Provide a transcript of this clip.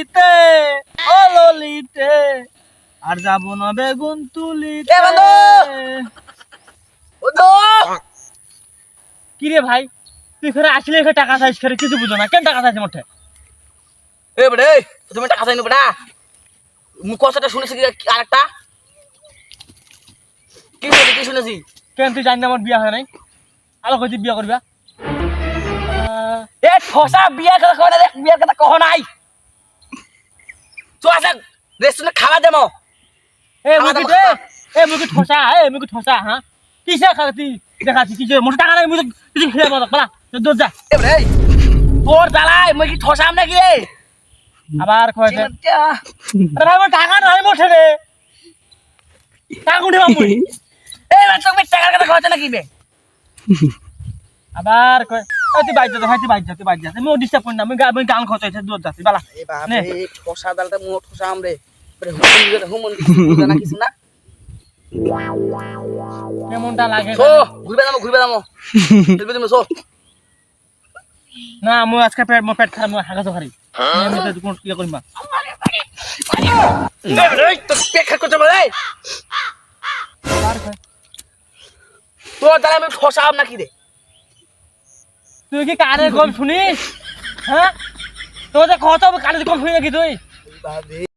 ললিতে ও ললিতে আর যাব না বেগুন তুলিতে। কি রে ভাই তুই এখানে আসলে এখানে টাকা চাইছ করে কিছু বুঝো না, কেন টাকা চাইছ মোটে? এ বেড়ে তুমি টাকা চাই নেবে না, মুখ কথাটা শুনেছি আরেকটা কি শুনেছি? কেন তুই জানি না আমার বিয়া হয় নাই? আলো কইছি বিয়া করবা। এ ঠসা বিয়ার কথা কয় না রে, বিয়ার কথা কহ নাই। তো আসা রেস্টুরেন্টে খাওয়া দেমো। মুখে ঠসা হ্যাঁ কিসে খাতি দেখাচ্ছি কি মোটে টাকা নাই মুখে তুই খেয়ে মত বলা দৌড় যা। এ রে তোর জ্বালায় মই কি ঠসাম নাকি রে? আবার কইছে আরে ভাই আমার টাকা নাই মোটে রে, টাকা উঠে বামুই। এই বাচ্চা তুমি টাকার কথা কইছ নাকি বে? আবার কয় তুই বাইর যা, তুই বাইর যা, আমি ডিস্টার্ব করি না, আমি গান খচাইছে দৌড় যাচ্ছি বালা। এই বাপ রে ঠসা দালটা মো ঠসাম রে, হুমন কিছু না কিছু না। কেমনটা লাগে সো ঘুরবে দামো চলবে তুমি সো। না মই আজকে পেট খারাপ, মই হাগা তো খারি আমি তো কোন কি করিম। এই তো পেট খারাপ করছ রে, আর কয় তোর জ্বালায় আমি ঠসাম নাকি রে? তুই কি কানে কম শুনিস? হ্যাঁ তোর যে কত কানে কম শুনি নাকি তুই? বাপ রে